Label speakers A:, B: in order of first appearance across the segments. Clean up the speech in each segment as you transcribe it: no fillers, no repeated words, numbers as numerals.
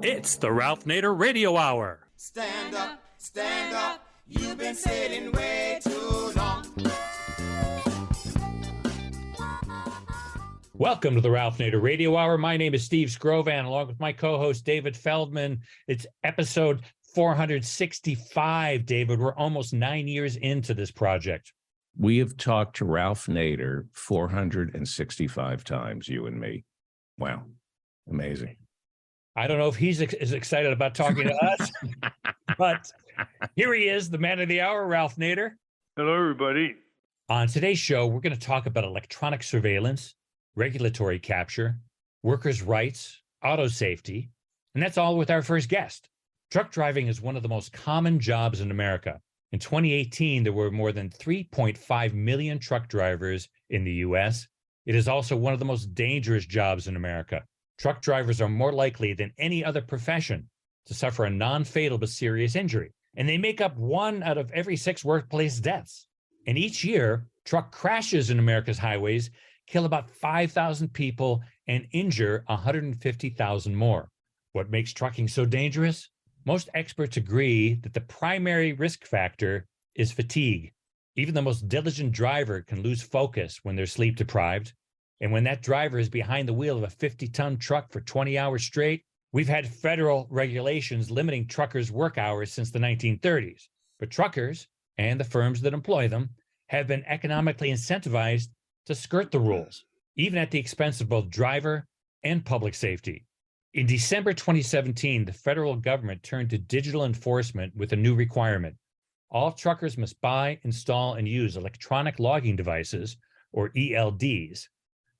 A: It's the Ralph Nader Radio Hour.
B: Stand up, you've been sitting way too long.
A: Welcome to the Ralph Nader Radio Hour. My name is Steve Scrovan, along with my co-host David Feldman. It's episode 465, David. We're almost 9 years into this project.
C: We have talked to Ralph Nader 465 times, you and me. Wow. Amazing.
A: I don't know if he's as excited about talking to us, but here he is, the man of the hour, Ralph Nader.
D: Hello, everybody.
A: On today's show, we're going to talk about electronic surveillance, regulatory capture, workers' rights, auto safety, and that's all with our first guest. Truck driving is one of the most common jobs in America. In 2018, there were more than 3.5 million truck drivers in the U.S. It is also one of the most dangerous jobs in America. Truck drivers are more likely than any other profession to suffer a non-fatal but serious injury, and they make up 1 out of every 6 workplace deaths. And each year, truck crashes in America's highways kill about 5,000 people and injure 150,000 more. What makes trucking so dangerous? Most experts agree that the primary risk factor is fatigue. Even the most diligent driver can lose focus when they're sleep deprived. And when that driver is behind the wheel of a 50-ton truck for 20 hours straight, we've had federal regulations limiting truckers' work hours since the 1930s. But truckers and the firms that employ them have been economically incentivized to skirt the rules, even at the expense of both driver and public safety. In December 2017, the federal government turned to digital enforcement with a new requirement. All truckers must buy, install, and use electronic logging devices, or ELDs,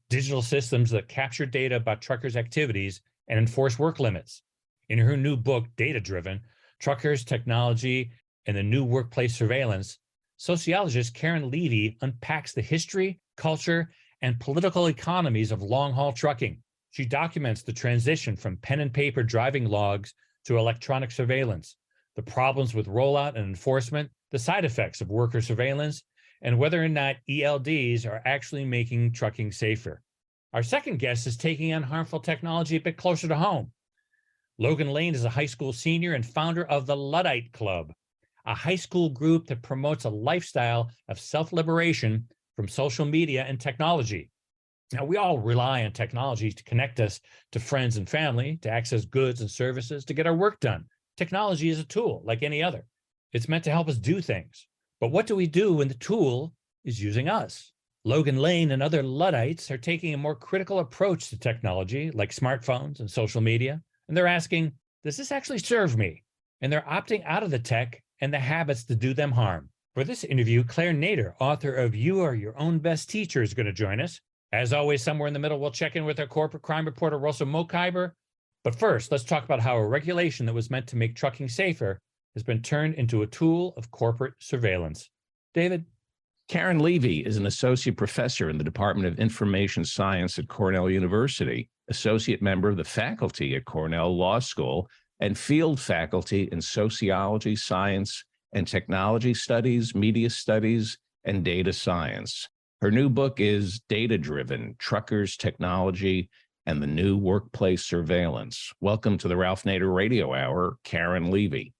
A: digital systems that capture data about truckers' activities and enforce work limits. In her new book, Data Driven, Truckers, Technology, and the New Workplace Surveillance, sociologist Karen Levy unpacks the history, culture, and political economies of long-haul trucking. She documents the transition from pen and paper driving logs to electronic surveillance, the problems with rollout and enforcement, the side effects of worker surveillance, and whether or not ELDs are actually making trucking safer. Our second guest is taking on harmful technology a bit closer to home. Logan Lane is a high school senior and founder of the Luddite Club, a high school group that promotes a lifestyle of self-liberation from social media and technology. Now, we all rely on technology to connect us to friends and family, to access goods and services, to get our work done. Technology is a tool like any other. It's meant to help us do things. But what do we do when the tool is using us? Logan Lane and other Luddites are taking a more critical approach to technology, like smartphones and social media, and they're asking, does this actually serve me? And they're opting out of the tech and the habits that do them harm. For this interview, Claire Nader, author of You Are Your Own Best Teacher, is going to join us. As always, somewhere in the middle, we'll check in with our corporate crime reporter, Russell Mokhiber. But first, let's talk about how a regulation that was meant to make trucking safer has been turned into a tool of corporate surveillance. David?
C: Karen Levy is an associate professor in the Department of Information Science at Cornell University, associate member of the faculty at Cornell Law School, and field faculty in sociology, science, and technology studies, media studies, and data science. Her new book is Data Driven, Truckers, Technology, and the New Workplace Surveillance. Welcome to the Ralph Nader Radio Hour, Karen Levy.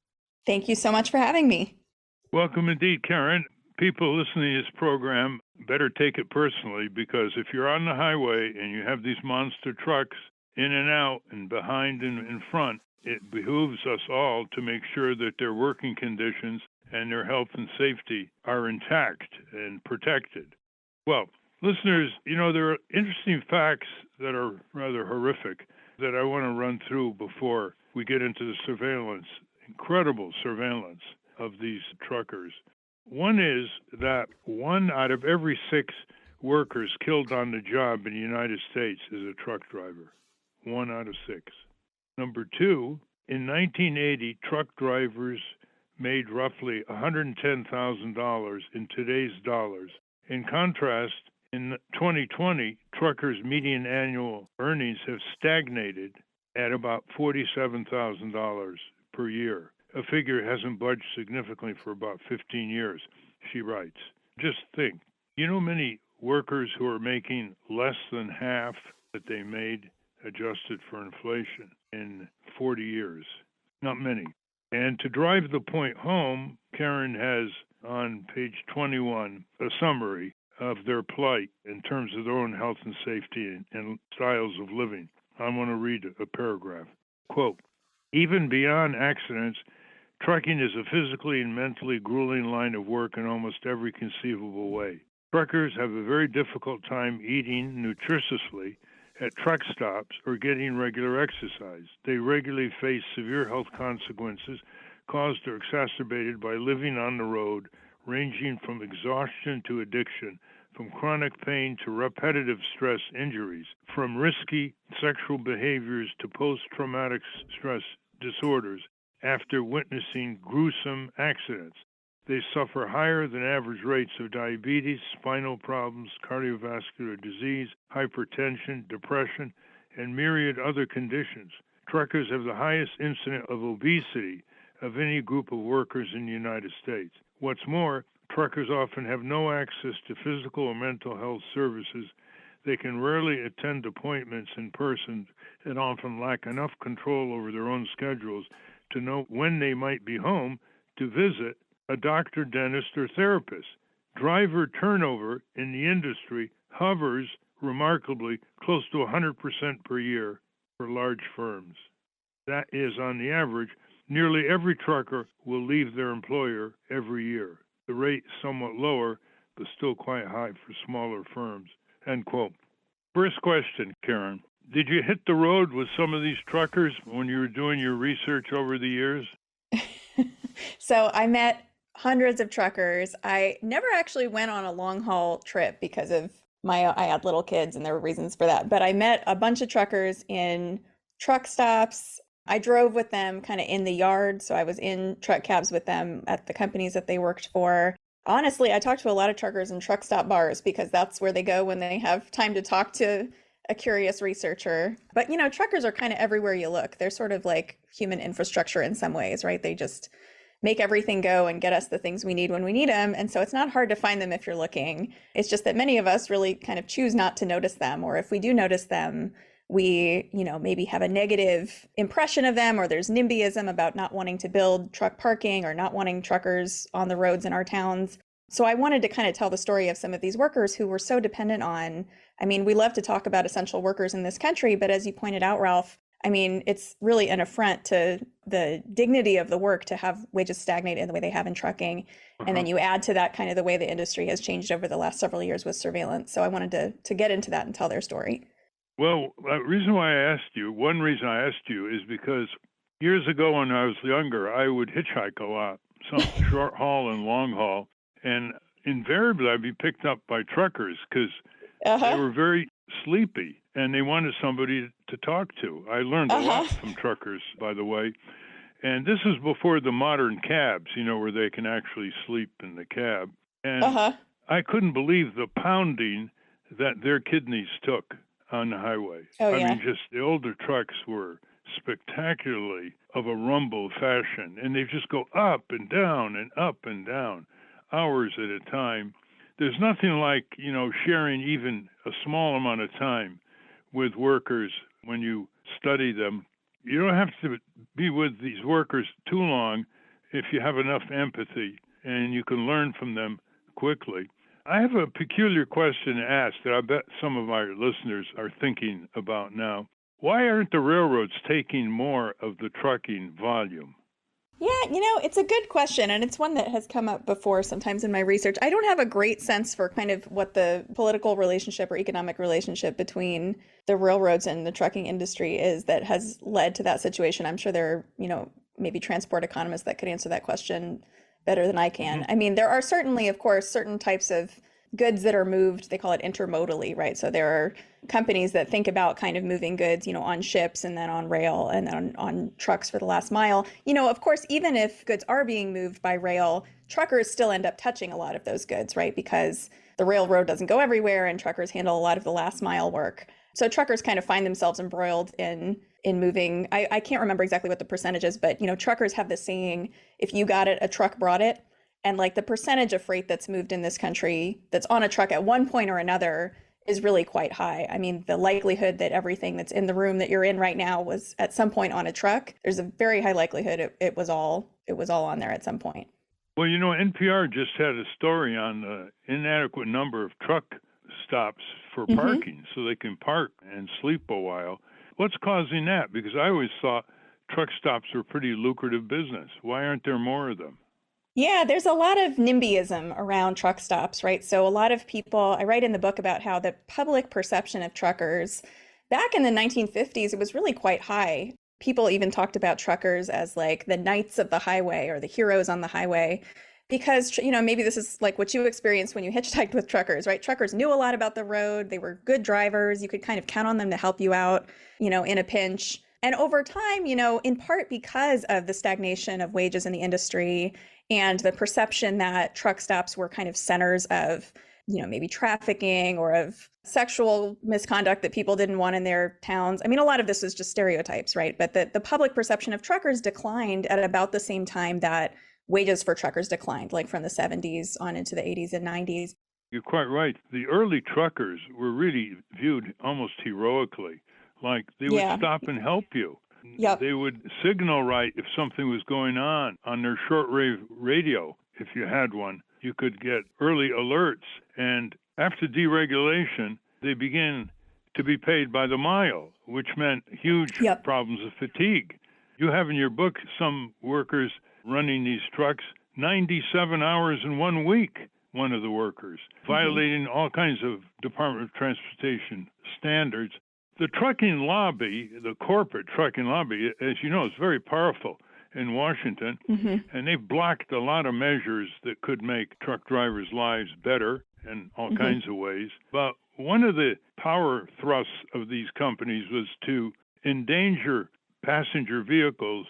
E: Thank you so much for having me.
D: Welcome indeed, Karen. People listening to this program better take it personally, because if you're on the highway and you have these monster trucks in and out and behind and in front, it behooves us all to make sure that their working conditions and their health and safety are intact and protected. Well, listeners, there are interesting facts that are rather horrific that I want to run through before we get into the surveillance, incredible surveillance of these truckers. One is that 1 out of every 6 workers killed on the job in the United States is a truck driver. 1 out of 6. Number 2, in 1980, truck drivers made roughly $110,000 in today's dollars. In contrast, in 2020, truckers' median annual earnings have stagnated at about $47,000 per year. A figure hasn't budged significantly for about 15 years, she writes. Just think, many workers who are making less than half that they made adjusted for inflation in 40 years. Not many. And to drive the point home, Karen has on page 21 a summary of their plight in terms of their own health and safety and styles of living. I want to read a paragraph. Quote, even beyond accidents, trucking is a physically and mentally grueling line of work in almost every conceivable way. Truckers have a very difficult time eating nutritiously at truck stops or getting regular exercise. They regularly face severe health consequences caused or exacerbated by living on the road, ranging from exhaustion to addiction, from chronic pain to repetitive stress injuries, from risky sexual behaviors to post-traumatic stress disorders after witnessing gruesome accidents. They suffer higher than average rates of diabetes, spinal problems, cardiovascular disease, hypertension, depression, and myriad other conditions. Truckers have the highest incidence of obesity of any group of workers in the United States. What's more, truckers often have no access to physical or mental health services. They can rarely attend appointments in person and often lack enough control over their own schedules to know when they might be home to visit a doctor, dentist, or therapist. Driver turnover in the industry hovers remarkably close to 100% per year for large firms. That is, on the average, nearly every trucker will leave their employer every year. The rate is somewhat lower, but still quite high for smaller firms. End quote. First question, Karen. Did you hit the road with some of these truckers when you were doing your research over the years?
E: So I met hundreds of truckers. I never actually went on a long haul trip because of I had little kids and there were reasons for that. But I met a bunch of truckers in truck stops. I drove with them kind of in the yard. So I was in truck cabs with them at the companies that they worked for. Honestly, I talked to a lot of truckers in truck stop bars because that's where they go when they have time to talk to a curious researcher. But, truckers are kind of everywhere you look. They're sort of like human infrastructure in some ways, right? They just make everything go and get us the things we need when we need them. And so it's not hard to find them if you're looking. It's just that many of us really kind of choose not to notice them. Or if we do notice them, we, maybe have a negative impression of them, or there's NIMBYism about not wanting to build truck parking or not wanting truckers on the roads in our towns. So I wanted to kind of tell the story of some of these workers who were so dependent on, we love to talk about essential workers in this country, but as you pointed out, Ralph, it's really an affront to the dignity of the work to have wages stagnate in the way they have in trucking. And then you add to that kind of the way the industry has changed over the last several years with surveillance. So I wanted to get into that and tell their story.
D: Well, one reason I asked you is because years ago when I was younger, I would hitchhike a lot, some short haul and long haul. And invariably, I'd be picked up by truckers because they were very sleepy and they wanted somebody to talk to. I learned a lot from truckers, by the way. And this is before the modern cabs, where they can actually sleep in the cab. And I couldn't believe the pounding that their kidneys took on the highway. Just the older trucks were spectacularly of a rumble fashion. And they just go up and down and up and down, hours at a time. There's nothing like, sharing even a small amount of time with workers when you study them. You don't have to be with these workers too long if you have enough empathy and you can learn from them quickly. I have a peculiar question to ask that I bet some of our listeners are thinking about now. Why aren't the railroads taking more of the trucking volume?
E: Yeah, it's a good question, and it's one that has come up before sometimes in my research. I don't have a great sense for kind of what the political relationship or economic relationship between the railroads and the trucking industry is that has led to that situation. I'm sure there are, maybe transport economists that could answer that question better than I can. There are certainly, of course, certain types of goods that are moved, they call it intermodally, right? So there are companies that think about kind of moving goods, on ships and then on rail and then on trucks for the last mile. Of course, even if goods are being moved by rail, truckers still end up touching a lot of those goods, right? Because the railroad doesn't go everywhere and truckers handle a lot of the last mile work. So truckers kind of find themselves embroiled in moving. I can't remember exactly what the percentage is, but, truckers have this saying, if you got it, a truck brought it. And like the percentage of freight that's moved in this country that's on a truck at one point or another is really quite high. I mean, the likelihood that everything that's in the room that you're in right now was at some point on a truck, there's a very high likelihood it was all on there at some point.
D: Well, NPR just had a story on the inadequate number of truck stops for parking, so they can park and sleep a while. What's causing that? Because I always thought truck stops were pretty lucrative business. Why aren't there more of them?
E: Yeah, there's a lot of NIMBYism around truck stops, right? So a lot of people, I write in the book about how the public perception of truckers back in the 1950s, it was really quite high. People even talked about truckers as like the knights of the highway or the heroes on the highway, because, maybe this is like what you experienced when you hitchhiked with truckers, right? Truckers knew a lot about the road. They were good drivers. You could kind of count on them to help you out, in a pinch. And over time, in part because of the stagnation of wages in the industry and the perception that truck stops were kind of centers of, maybe trafficking or of sexual misconduct that people didn't want in their towns. I mean, a lot of this is just stereotypes, right? But the public perception of truckers declined at about the same time that wages for truckers declined, like from the 70s on into the 80s and 90s.
D: You're quite right. The early truckers were really viewed almost heroically, like they would stop and help you.
E: Yep.
D: They would signal right if something was going on their shortwave radio. If you had one, you could get early alerts. And after deregulation, they began to be paid by the mile, which meant huge problems of fatigue. You have in your book some workers running these trucks 97 hours in 1 week, one of the workers, violating all kinds of Department of Transportation standards. The trucking lobby, the corporate trucking lobby, as you know, is very powerful in Washington, and they've blocked a lot of measures that could make truck drivers' lives better in all kinds of ways. But one of the power thrusts of these companies was to endanger passenger vehicles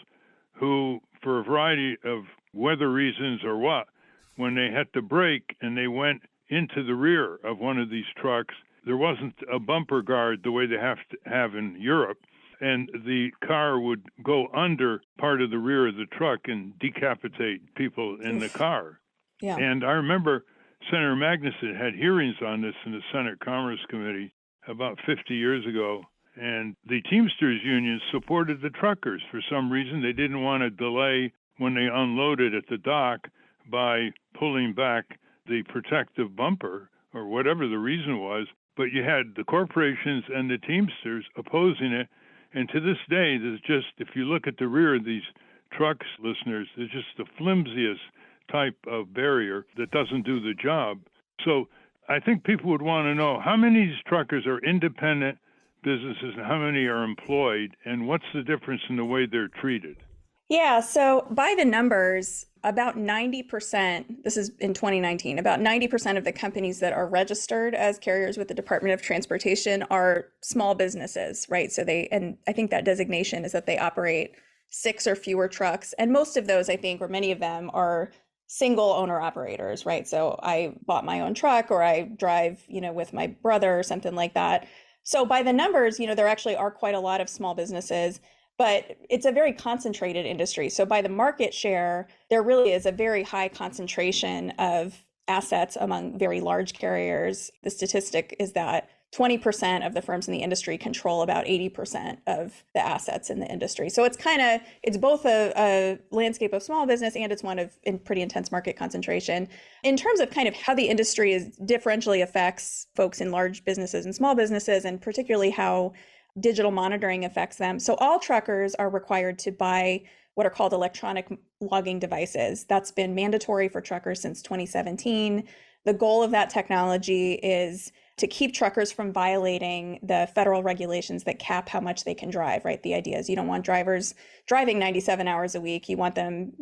D: who, for a variety of weather reasons or what, when they had to brake and they went into the rear of one of these trucks, there wasn't a bumper guard the way they have to have in Europe, and the car would go under part of the rear of the truck and decapitate people in the car.
E: Yeah.
D: And I remember Senator Magnuson had hearings on this in the Senate Commerce Committee about 50 years ago, and the Teamsters Union supported the truckers. For some reason, they didn't want to delay when they unloaded at the dock by pulling back the protective bumper or whatever the reason was. But you had the corporations and the Teamsters opposing it. And to this day, there's just, if you look at the rear of these trucks, listeners, there's just the flimsiest type of barrier that doesn't do the job. So I think people would want to know how many of these truckers are independent businesses and how many are employed, and what's the difference in the way they're treated?
E: Yeah, so by the numbers, about 90%, this is in 2019, about 90% of the companies that are registered as carriers with the Department of Transportation are small businesses, right? So and I think that designation is that they operate 6 or fewer trucks. And most of those, I think, or many of them are single owner operators, right? So I bought my own truck or I drive, with my brother or something like that. So by the numbers, there actually are quite a lot of small businesses, but it's a very concentrated industry. So by the market share, there really is a very high concentration of assets among very large carriers. The statistic is that 20% of the firms in the industry control about 80% of the assets in the industry. So it's both a landscape of small business and it's one of pretty intense market concentration. In terms of kind of how the industry differentially affects folks in large businesses and small businesses, and particularly how digital monitoring affects them. So all truckers are required to buy what are called electronic logging devices. That's been mandatory for truckers since 2017. The goal of that technology is to keep truckers from violating the federal regulations that cap how much they can drive, right? The idea is you don't want drivers driving 97 hours a week. You want them,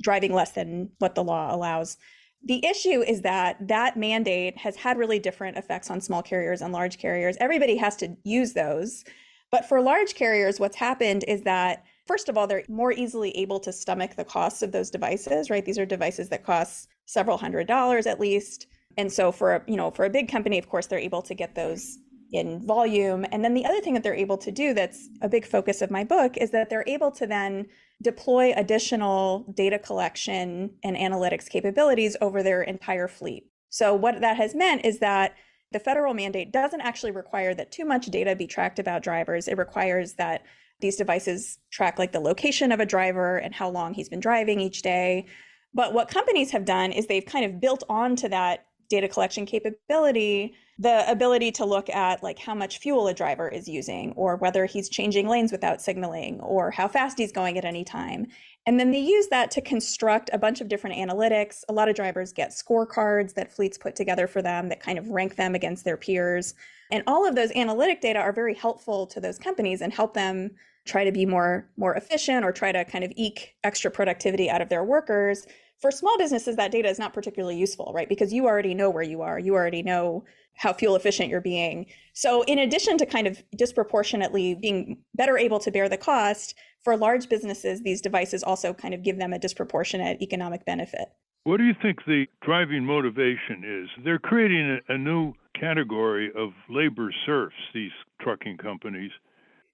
E: driving less than what the law allows. The issue is that mandate has had really different effects on small carriers and large carriers. Everybody has to use those. But for large carriers, what's happened is that, first of all, they're more easily able to stomach the costs of those devices, right? These are devices that cost several $100s at least. And so for a big company, of course, they're able to get those in volume. And then the other thing that they're able to do that's a big focus of my book is that they're able to then deploy additional data collection and analytics capabilities over their entire fleet. So what that has meant is that The federal mandate doesn't actually require that too much data be tracked about drivers. It requires that these devices track like the location of a driver and how long he's been driving each day. But what companies have done is they've kind of built onto that data collection capability the ability to look at like how much fuel a driver is using, or whether he's changing lanes without signaling, or how fast he's going at any time. And then they use that to construct a bunch of different analytics. A lot of drivers get scorecards that fleets put together for them that kind of rank them against their peers. And all of those analytic data are very helpful to those companies and help them try to be more efficient, or try to kind of eke extra productivity out of their workers. For small businesses, that data is not particularly useful, right? Because you already know where you are. You already know how fuel efficient you're being. So in addition to kind of disproportionately being better able to bear the cost, for large businesses, these devices also kind of give them a disproportionate economic benefit.
D: What do you think the driving motivation is? They're creating a new category of labor serfs, these trucking companies.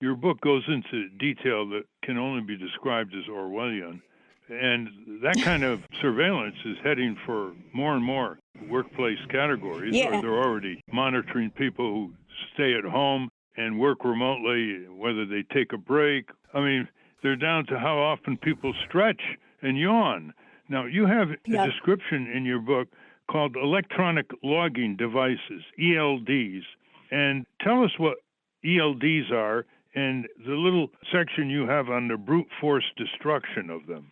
D: Your book goes into detail that can only be described as Orwellian. And that kind of surveillance is heading for more and more workplace categories.
E: Yeah.
D: Or they're already monitoring people who stay at home and work remotely, whether they take a break. I mean, they're down to how often people stretch and yawn. Now, you have a description in your book called electronic logging devices, ELDs. And tell us what ELDs are and the little section you have on the brute force destruction of them.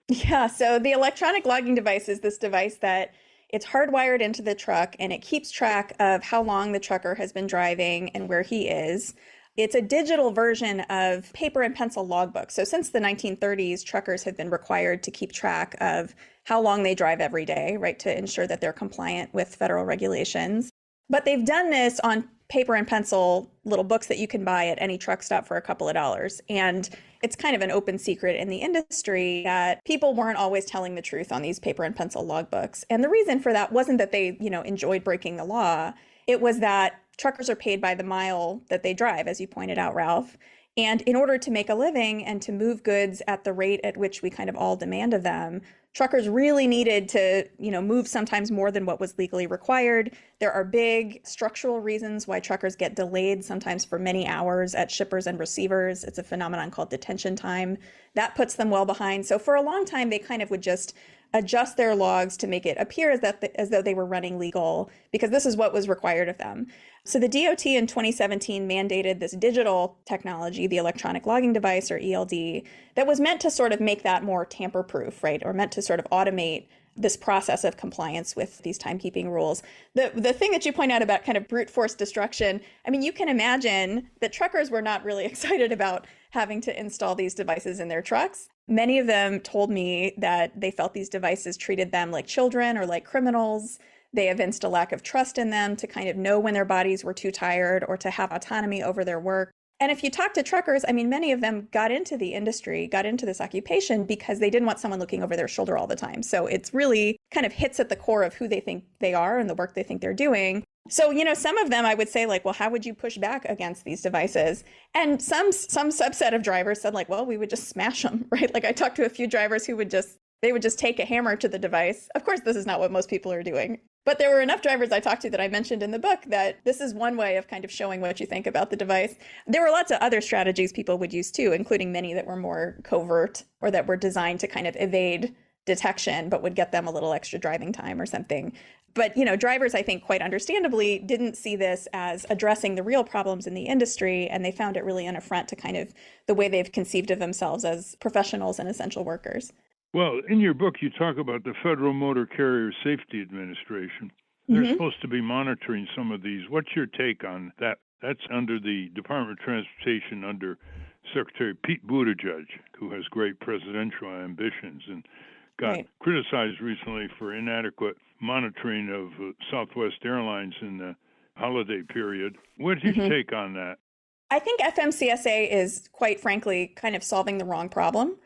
E: Yeah, so the electronic logging device is this device that it's hardwired into the truck, and it keeps track of how long the trucker has been driving and where he is. It's a digital version of paper and pencil logbooks. So since the 1930s, truckers have been required to keep track of how long they drive every day, right, to ensure that they're compliant with federal regulations. But they've done this on paper and pencil little books that you can buy at any truck stop for a couple of dollars. And it's kind of an open secret in the industry that people weren't always telling the truth on these paper and pencil logbooks. And the reason for that wasn't that they, enjoyed breaking the law. It was that truckers are paid by the mile that they drive, as you pointed out, Ralph. And in order to make a living and to move goods at the rate at which we kind of all demand of them, truckers really needed to, move sometimes more than what was legally required. There are big structural reasons why truckers get delayed, sometimes for many hours at shippers and receivers. It's a phenomenon called detention time. That puts them well behind. So for a long time, they kind of would just adjust their logs to make it appear as though they were running legal, because this is what was required of them. So the DOT in 2017 mandated this digital technology, the electronic logging device, or ELD, that was meant to sort of make that more tamper-proof, right? Or meant to sort of automate this process of compliance with these timekeeping rules. The thing that you point out about kind of brute force destruction, I mean, you can imagine that truckers were not really excited about having to install these devices in their trucks. Many of them told me that they felt these devices treated them like children or like criminals. They evinced a lack of trust in them to kind of know when their bodies were too tired or to have autonomy over their work. And if you talk to truckers, I mean, many of them got into the industry, got into this occupation because they didn't want someone looking over their shoulder all the time. So it's really kind of hits at the core of who they think they are and the work they think they're doing. So, some of them I would say like, well, how would you push back against these devices? And some subset of drivers said like, well, we would just smash them, right? Like I talked to a few drivers who would just take a hammer to the device. Of course, this is not what most people are doing. But there were enough drivers I talked to that I mentioned in the book that this is one way of kind of showing what you think about the device. There were lots of other strategies people would use too, including many that were more covert or that were designed to kind of evade detection, but would get them a little extra driving time or something. But, drivers, I think, quite understandably, didn't see this as addressing the real problems in the industry, and they found it really an affront to kind of the way they've conceived of themselves as professionals and essential workers.
D: Well, in your book, you talk about the Federal Motor Carrier Safety Administration. They're supposed to be monitoring some of these. What's your take on that? That's under the Department of Transportation under Secretary Pete Buttigieg, who has great presidential ambitions and got criticized recently for inadequate monitoring of Southwest Airlines in the holiday period. What's your take on that?
E: I think FMCSA is, quite frankly, kind of solving the wrong problem.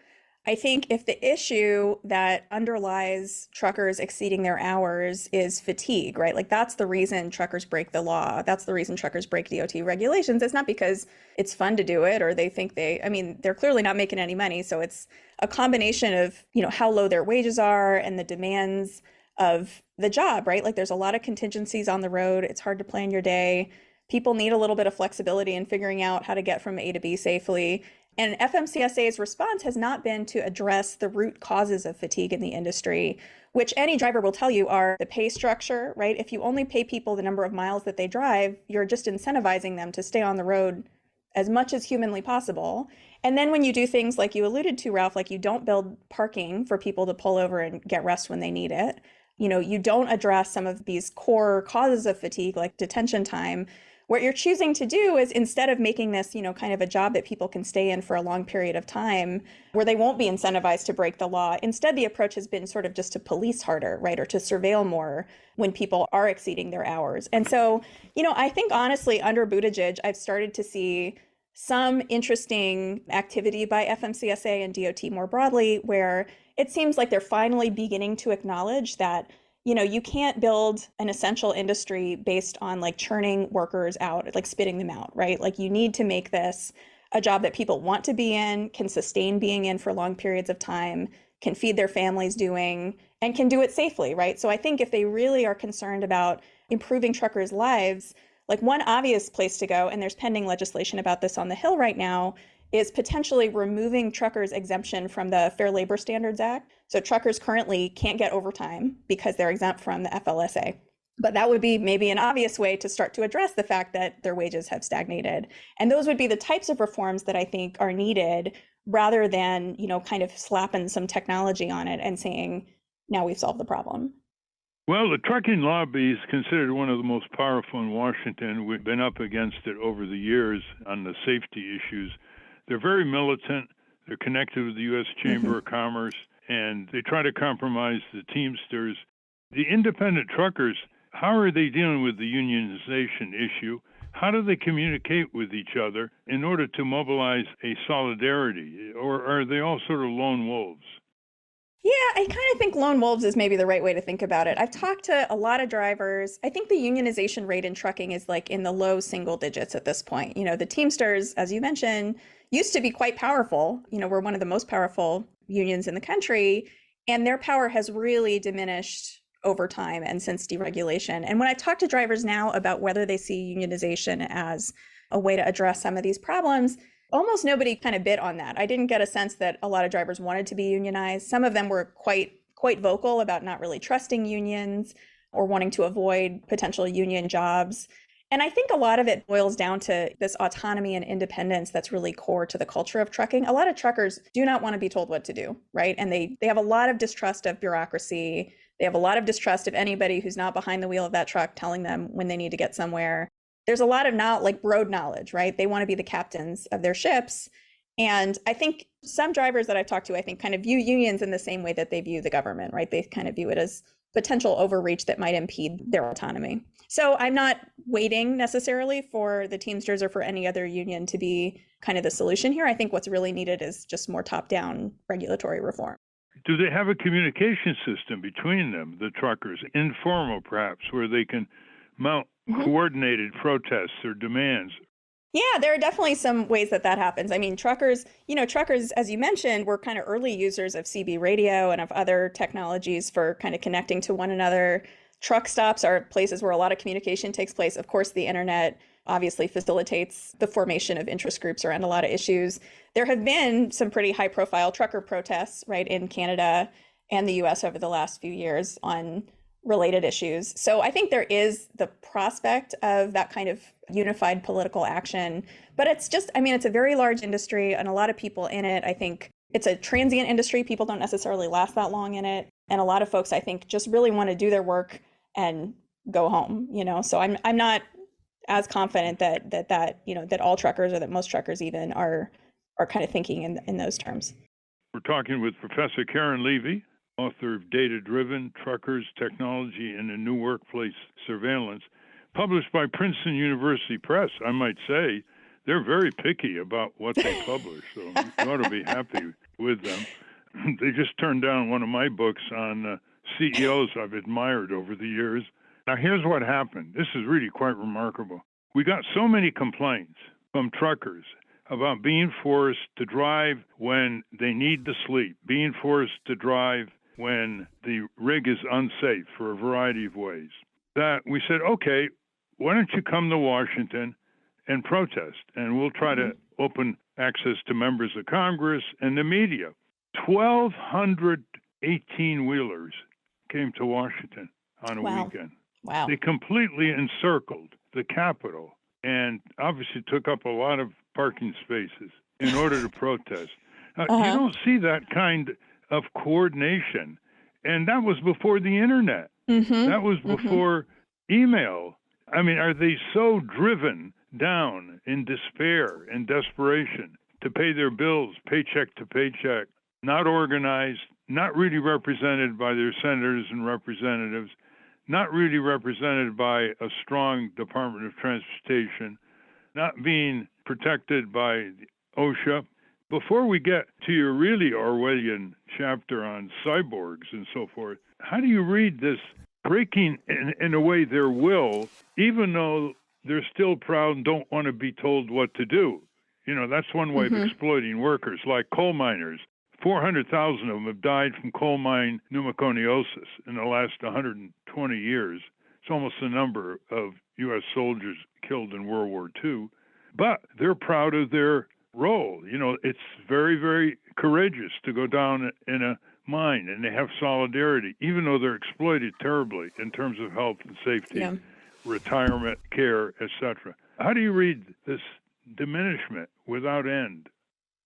E: I think if the issue that underlies truckers exceeding their hours is fatigue, right? Like that's the reason truckers break the law. That's the reason truckers break DOT regulations. It's not because it's fun to do it or they think they're clearly not making any money. So it's a combination of, how low their wages are and the demands of the job, right? Like there's a lot of contingencies on the road. It's hard to plan your day. People need a little bit of flexibility in figuring out how to get from A to B safely. And FMCSA's response has not been to address the root causes of fatigue in the industry, which any driver will tell you are the pay structure, right? If you only pay people the number of miles that they drive, you're just incentivizing them to stay on the road as much as humanly possible. And then when you do things like you alluded to, Ralph, like you don't build parking for people to pull over and get rest when they need it. You don't address some of these core causes of fatigue, like detention time. What you're choosing to do is, instead of making this, kind of a job that people can stay in for a long period of time where they won't be incentivized to break the law, instead the approach has been sort of just to police harder, right? Or to surveil more when people are exceeding their hours. And so, I think honestly, under Buttigieg, I've started to see some interesting activity by FMCSA and DOT more broadly, where it seems like they're finally beginning to acknowledge that you can't build an essential industry based on like churning workers out, like spitting them out, right? Like you need to make this a job that people want to be in, can sustain being in for long periods of time, can feed their families doing, and can do it safely, right? So I think if they really are concerned about improving truckers' lives, like one obvious place to go, and there's pending legislation about this on the Hill right now, is potentially removing truckers' exemption from the Fair Labor Standards Act. So truckers currently can't get overtime because they're exempt from the FLSA. But that would be maybe an obvious way to start to address the fact that their wages have stagnated. And those would be the types of reforms that I think are needed, rather than, kind of slapping some technology on it and saying, now we've solved the problem.
D: Well, the trucking lobby is considered one of the most powerful in Washington. We've been up against it over the years on the safety issues. They're very militant. They're connected with the U.S. Chamber of Commerce, and they try to compromise the Teamsters. The independent truckers, how are they dealing with the unionization issue? How do they communicate with each other in order to mobilize a solidarity? Or are they all sort of lone wolves?
E: Yeah, I kind of think lone wolves is maybe the right way to think about it. I've talked to a lot of drivers. I think the unionization rate in trucking is like in the low single digits at this point. The Teamsters, as you mentioned, used to be quite powerful. We're one of the most powerful unions in the country, and their power has really diminished over time and since deregulation. And when I talk to drivers now about whether they see unionization as a way to address some of these problems, almost nobody kind of bit on that. I didn't get a sense that a lot of drivers wanted to be unionized. Some of them were quite vocal about not really trusting unions or wanting to avoid potential union jobs. And I think a lot of it boils down to this autonomy and independence that's really core to the culture of trucking. A lot of truckers do not want to be told what to do, right? And they have a lot of distrust of bureaucracy. They have a lot of distrust of anybody who's not behind the wheel of that truck telling them when they need to get somewhere. There's a lot of road knowledge, right? They want to be the captains of their ships. And I think some drivers that I've talked to, I think kind of view unions in the same way that they view the government, right? They kind of view it as potential overreach that might impede their autonomy. So I'm not waiting necessarily for the Teamsters or for any other union to be kind of the solution here. I think what's really needed is just more top-down regulatory reform.
D: Do they have a communication system between them, the truckers, informal perhaps, where they can mount coordinated protests or demands?
E: Yeah, there are definitely some ways that happens. I mean, truckers, as you mentioned, were kind of early users of CB radio and of other technologies for kind of connecting to one another. Truck stops are places where a lot of communication takes place. Of course, the internet obviously facilitates the formation of interest groups around a lot of issues. There have been some pretty high profile trucker protests, right, in Canada and the US over the last few years on related issues. So I think there is the prospect of that kind of unified political action, but it's a very large industry and a lot of people in it. I think it's a transient industry. People don't necessarily last that long in it. And a lot of folks, I think, just really want to do their work and go home, So I'm not as confident that all truckers, or that most truckers even, are kind of thinking in those terms.
D: We're talking with Professor Karen Levy, author of Data-Driven Truckers, Technology, and a New Workplace Surveillance, published by Princeton University Press. I might say they're very picky about what they publish, so you ought to be happy with them. They just turned down one of my books on CEOs I've admired over the years. Now, here's what happened. This is really quite remarkable. We got so many complaints from truckers about being forced to drive when they need to sleep, being forced to drive when the rig is unsafe for a variety of ways, that we said, okay, why don't you come to Washington and protest? And we'll try to open access to members of Congress and the media. 1,200 18-wheelers came to Washington on a weekend.
E: Wow.
D: They completely encircled the Capitol and obviously took up a lot of parking spaces in order to protest. You don't see that kind of coordination. And that was before the internet. That was before email. I mean, are they so driven down in despair and desperation to pay their bills paycheck to paycheck, not organized, not really represented by their senators and representatives, not really represented by a strong Department of Transportation, not being protected by OSHA? Before we get to your really Orwellian chapter on cyborgs and so forth, how do you read this breaking, in a way, their will, even though they're still proud and don't want to be told what to do? You know, that's one way of exploiting workers, like coal miners. 400,000 of them have died from coal mine pneumoconiosis in the last 120 years. It's almost the number of U.S. soldiers killed in World War II. But they're proud of their role. You know, it's very, very courageous to go down in a mine, and they have solidarity, even though they're exploited terribly in terms of health and safety, retirement, care, etc. How do you read this diminishment without end?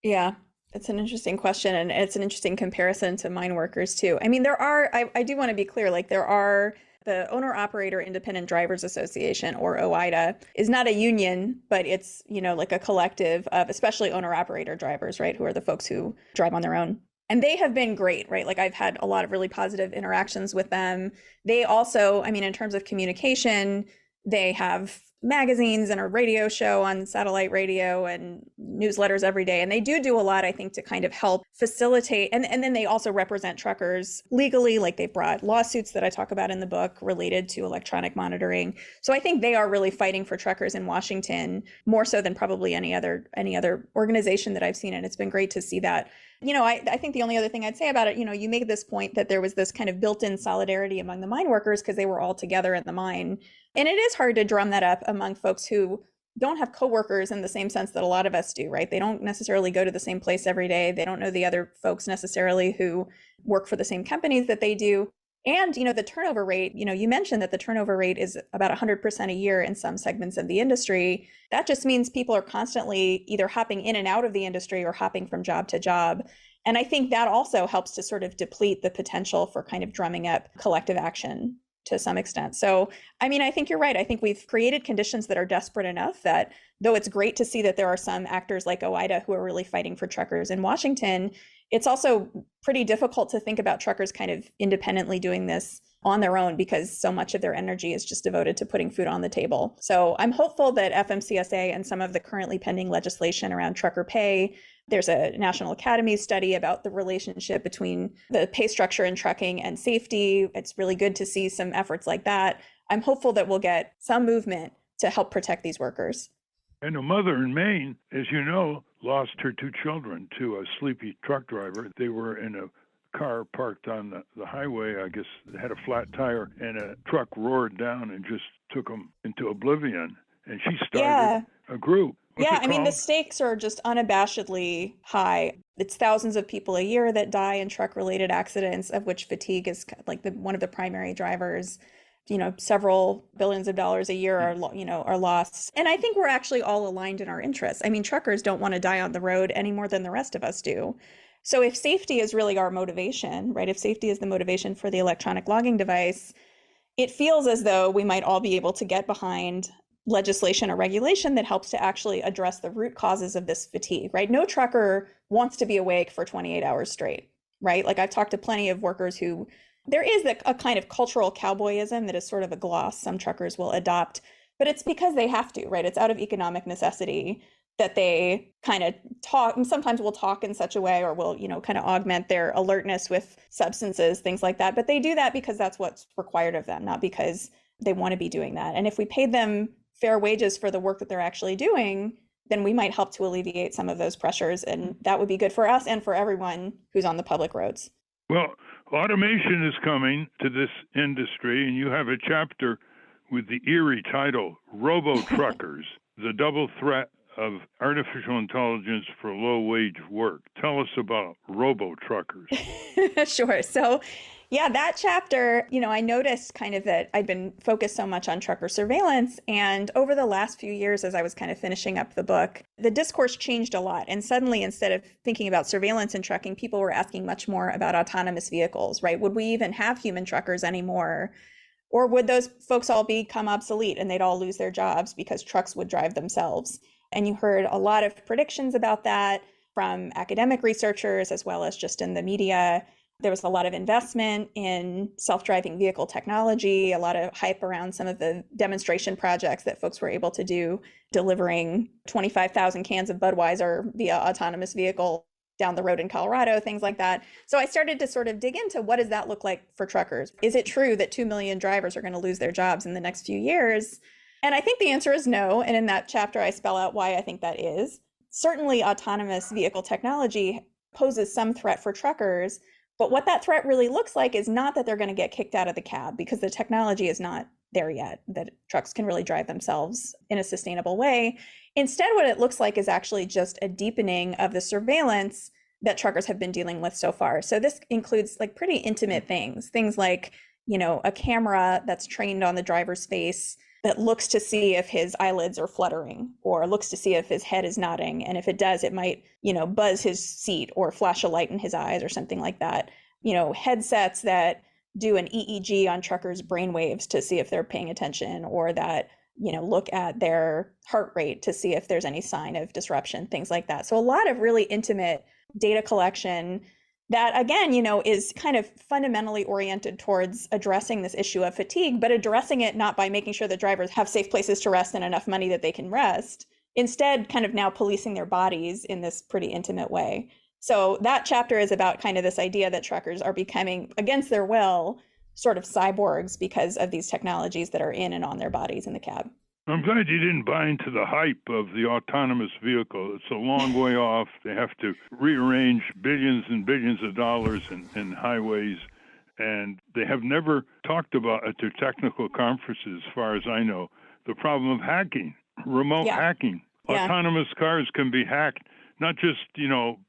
E: Yeah, it's an interesting question, and it's an interesting comparison to mine workers too. I mean, there are, I do want to be clear, like there are the Owner-Operator Independent Drivers Association, or OIDA, is not a union, but it's, you know, like a collective of especially owner-operator drivers, right, who are the folks who drive on their own. And they have been great, right? Like I've had a lot of really positive interactions with them. They also, I mean, in terms of communication, they have magazines and a radio show on satellite radio and newsletters every day. And they do a lot, I think, to kind of help facilitate. And then they also represent truckers legally, like they brought lawsuits that I talk about in the book related to electronic monitoring. So I think they are really fighting for truckers in Washington more so than probably any other organization that I've seen. And it's been great to see that. You know, I think the only other thing I'd say about it, you know, you make this point that there was this kind of built-in solidarity among the mine workers because they were all together in the mine. And it is hard to drum that up among folks who don't have coworkers in the same sense that a lot of us do, right? They don't necessarily go to the same place every day. They don't know the other folks necessarily who work for the same companies that they do. And, you know, the turnover rate, you know, you mentioned that the turnover rate is about 100% a year in some segments of the industry. That just means people are constantly either hopping in and out of the industry or hopping from job to job. And I think that also helps to sort of deplete the potential for kind of drumming up collective action to some extent. So, I mean, I think you're right. I think we've created conditions that are desperate enough that though it's great to see that there are some actors like OIDA who are really fighting for truckers in Washington, it's also pretty difficult to think about truckers kind of independently doing this on their own because so much of their energy is just devoted to putting food on the table. So I'm hopeful that FMCSA and some of the currently pending legislation around trucker pay, there's a National Academy study about the relationship between the pay structure in trucking and safety. It's really good to see some efforts like that. I'm hopeful that we'll get some movement to help protect these workers.
D: And a mother in Maine, as you know, lost her two children to a sleepy truck driver. They were in a car parked on the highway. I guess it had a flat tire, and a truck roared down and just took them into oblivion. And she started a group.
E: I mean, the stakes are just unabashedly high. It's thousands of people a year that die in truck-related accidents, of which fatigue is like one of the primary drivers. You know, several billions of dollars a year are lost. And I think we're actually all aligned in our interests. I mean, truckers don't want to die on the road any more than the rest of us do. So if safety is really our motivation, right, if safety is the motivation for the electronic logging device, it feels as though we might all be able to get behind legislation or regulation that helps to actually address the root causes of this fatigue, right? No trucker wants to be awake for 28 hours straight, right? Like I've talked to plenty of workers who there is a kind of cultural cowboyism that is sort of a gloss some truckers will adopt, but it's because they have to, right? It's out of economic necessity that they kind of talk, and sometimes will talk in such a way or will, you know, kind of augment their alertness with substances, things like that. But they do that because that's what's required of them, not because they want to be doing that. And if we paid them fair wages for the work that they're actually doing, then we might help to alleviate some of those pressures. And that would be good for us and for everyone who's on the public roads.
D: Well, automation is coming to this industry, and you have a chapter with the eerie title, Robo-Truckers, the double threat of artificial intelligence for low-wage work. Tell us about robo-truckers.
E: Sure. So, yeah, that chapter, I noticed kind of that I'd been focused so much on trucker surveillance. And over the last few years, as I was kind of finishing up the book, the discourse changed a lot. And suddenly, instead of thinking about surveillance in trucking, people were asking much more about autonomous vehicles, right? Would we even have human truckers anymore? Or would those folks all become obsolete and they'd all lose their jobs because trucks would drive themselves? And you heard a lot of predictions about that from academic researchers as well as just in the media. There was a lot of investment in self-driving vehicle technology, a lot of hype around some of the demonstration projects that folks were able to do, delivering 25,000 cans of Budweiser via autonomous vehicle down the road in Colorado, things like that. So I started to sort of dig into what does that look like for truckers? Is it true that 2 million drivers are going to lose their jobs in the next few years? And I think the answer is no. And in that chapter, I spell out why I think that is. Certainly, autonomous vehicle technology poses some threat for truckers. But what that threat really looks like is not that they're going to get kicked out of the cab, because the technology is not there yet, that trucks can really drive themselves in a sustainable way. Instead, what it looks like is actually just a deepening of the surveillance that truckers have been dealing with so far. So this includes like pretty intimate things like, a camera that's trained on the driver's face that looks to see if his eyelids are fluttering or looks to see if his head is nodding. And if it does, it might, buzz his seat or flash a light in his eyes or something like that. Headsets that do an EEG on truckers' brainwaves to see if they're paying attention, or that, look at their heart rate to see if there's any sign of disruption, things like that. So a lot of really intimate data collection that, again, is kind of fundamentally oriented towards addressing this issue of fatigue, but addressing it not by making sure that drivers have safe places to rest and enough money that they can rest. Instead, kind of now policing their bodies in this pretty intimate way. So that chapter is about kind of this idea that truckers are becoming, against their will, sort of cyborgs because of these technologies that are in and on their bodies in the cab.
D: I'm glad you didn't buy into the hype of the autonomous vehicle. It's a long way off. They have to rearrange billions and billions of dollars in highways, and they have never talked about at their technical conferences, as far as I know, the problem of hacking, remote hacking. Yeah. Autonomous cars can be hacked, not just,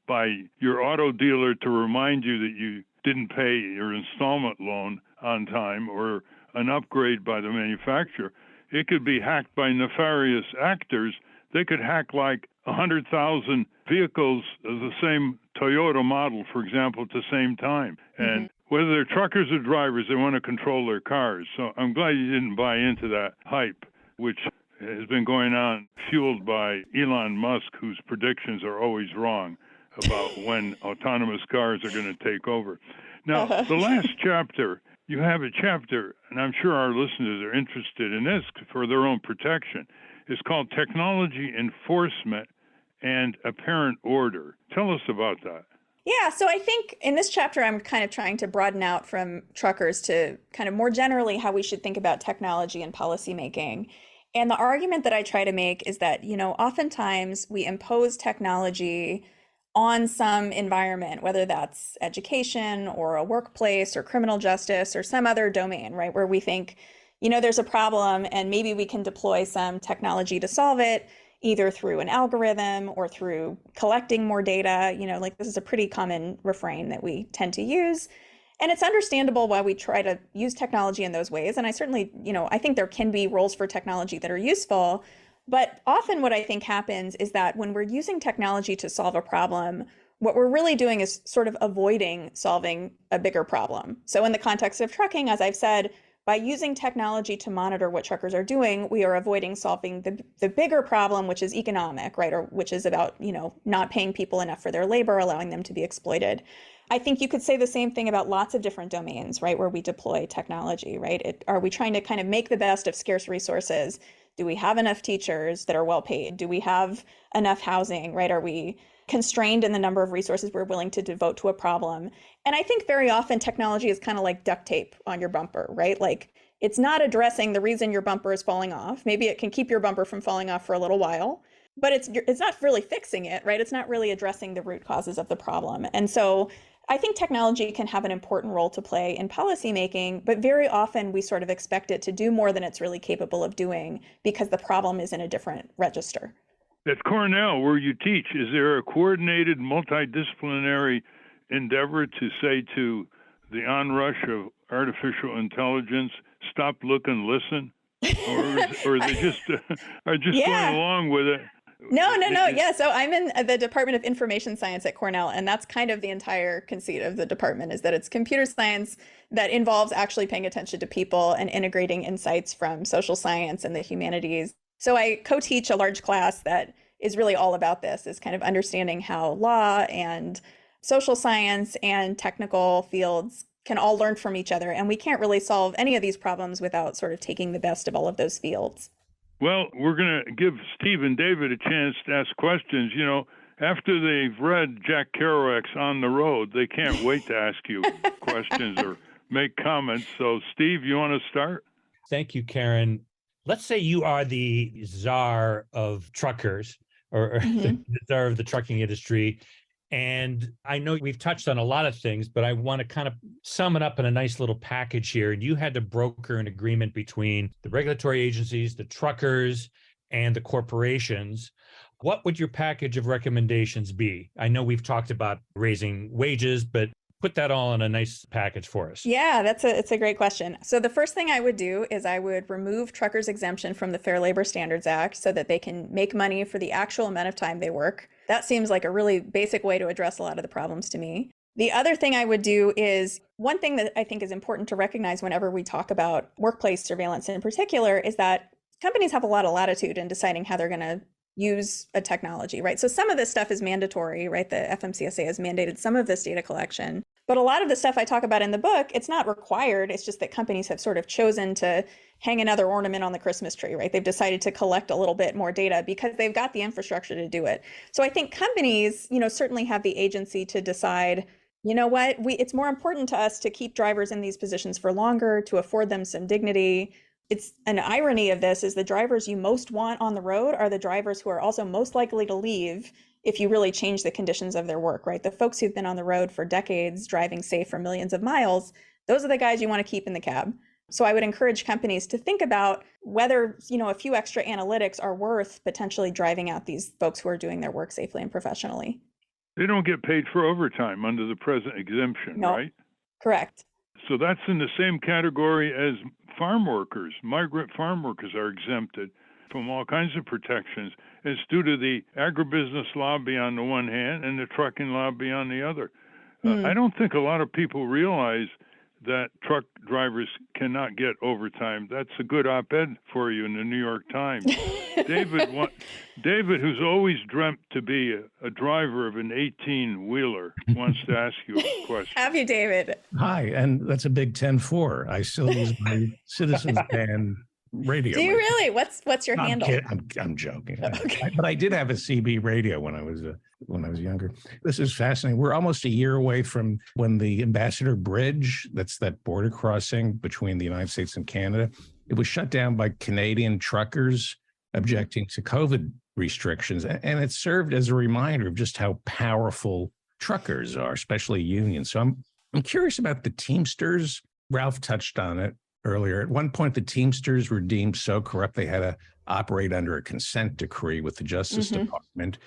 D: by your auto dealer to remind you that you didn't pay your installment loan on time, or an upgrade by the manufacturer. It could be hacked by nefarious actors. They could hack like 100,000 vehicles of the same Toyota model, for example, at the same time. And whether they're truckers or drivers, they want to control their cars. So I'm glad you didn't buy into that hype, which has been going on, fueled by Elon Musk, whose predictions are always wrong about when autonomous cars are going to take over. Now, the last chapter, you have a chapter, and I'm sure our listeners are interested in this for their own protection. It's called Technology Enforcement and Apparent Order. Tell us about that.
E: Yeah, so I think in this chapter, I'm kind of trying to broaden out from truckers to kind of more generally how we should think about technology and policymaking. And the argument that I try to make is that, oftentimes we impose technology on some environment, whether that's education or a workplace or criminal justice or some other domain, right, where we think, there's a problem and maybe we can deploy some technology to solve it, either through an algorithm or through collecting more data. This is a pretty common refrain that we tend to use. And it's understandable why we try to use technology in those ways. And I certainly, I think there can be roles for technology that are useful. But often what I think happens is that when we're using technology to solve a problem, what we're really doing is sort of avoiding solving a bigger problem. So in the context of trucking, as I've said, by using technology to monitor what truckers are doing, we are avoiding solving the bigger problem, which is economic, right? Or which is about, not paying people enough for their labor, allowing them to be exploited. I think you could say the same thing about lots of different domains, right, where we deploy technology, right? Are we trying to kind of make the best of scarce resources? Do we have enough teachers that are well paid? Do we have enough housing, right? Are we constrained in the number of resources we're willing to devote to a problem? And I think very often technology is kind of like duct tape on your bumper, right? Like it's not addressing the reason your bumper is falling off. Maybe it can keep your bumper from falling off for a little while, but it's not really fixing it, right? It's not really addressing the root causes of the problem. And so I think technology can have an important role to play in policymaking, but very often we sort of expect it to do more than it's really capable of doing because the problem is in a different register.
D: At Cornell, where you teach, is there a coordinated multidisciplinary endeavor to say to the onrush of artificial intelligence, stop, look, and listen? Or they just are just
E: Yeah.
D: going along with it?
E: No. Yeah. So I'm in the Department of Information Science at Cornell, and that's kind of the entire conceit of the department is that it's computer science that involves actually paying attention to people and integrating insights from social science and the humanities. So I co-teach a large class that is really all about this, is kind of understanding how law and social science and technical fields can all learn from each other. And we can't really solve any of these problems without sort of taking the best of all of those fields.
D: Well, we're going to give Steve and David a chance to ask questions. You know, after they've read Jack Kerouac's On the Road, they can't wait to ask you questions or make comments. So, Steve, you want to start?
A: Thank you, Karen. Let's say you are the czar of truckers or the czar of the trucking industry. And I know we've touched on a lot of things, but I want to kind of sum it up in a nice little package here. And you had to broker an agreement between the regulatory agencies, the truckers, and the corporations. What would your package of recommendations be? I know we've talked about raising wages, but put that all in a nice package for us.
E: Yeah, it's a great question. So the first thing I would do is I would remove truckers' exemption from the Fair Labor Standards Act so that they can make money for the actual amount of time they work. That seems like a really basic way to address a lot of the problems to me. The other thing I would do is one thing that I think is important to recognize whenever we talk about workplace surveillance in particular is that companies have a lot of latitude in deciding how they're going to use a technology, right? So some of this stuff is mandatory, right? The FMCSA has mandated some of this data collection. But a lot of the stuff I talk about in the book, it's not required. It's just that companies have sort of chosen to hang another ornament on the Christmas tree, right? They've decided to collect a little bit more data because they've got the infrastructure to do it. So I think companies, certainly have the agency to decide, you know what, it's more important to us to keep drivers in these positions for longer, to afford them some dignity. It's an irony of this is the drivers you most want on the road are the drivers who are also most likely to leave if you really change the conditions of their work, right? The folks who've been on the road for decades, driving safe for millions of miles, those are the guys you want to keep in the cab. So I would encourage companies to think about whether, a few extra analytics are worth potentially driving out these folks who are doing their work safely and professionally.
D: They don't get paid for overtime under the present exemption,
E: No.
D: right?
E: Correct.
D: So that's in the same category as farm workers. Migrant farm workers are exempted from all kinds of protections. It's due to the agribusiness lobby on the one hand and the trucking lobby on the other. I don't think a lot of people realize that truck drivers cannot get overtime. That's a good op-ed for you in the New York Times. David, who's always dreamt to be a driver of an 18-wheeler, wants to ask you a question.
E: Have you, David?
C: Hi, and that's a big 10-4. I still use my Citizens Band radio.
E: Do you really? What's your handle?
C: I'm joking.
E: Okay.
C: But I did have a CB radio when I was younger. This is fascinating. We're almost a year away from when the Ambassador Bridge, that's that border crossing between the United States and Canada, it was shut down by Canadian truckers objecting to COVID restrictions. And it served as a reminder of just how powerful truckers are, especially unions. So I'm curious about the Teamsters. Ralph touched on it earlier. At one point, the Teamsters were deemed so corrupt they had to operate under a consent decree with the Justice Department.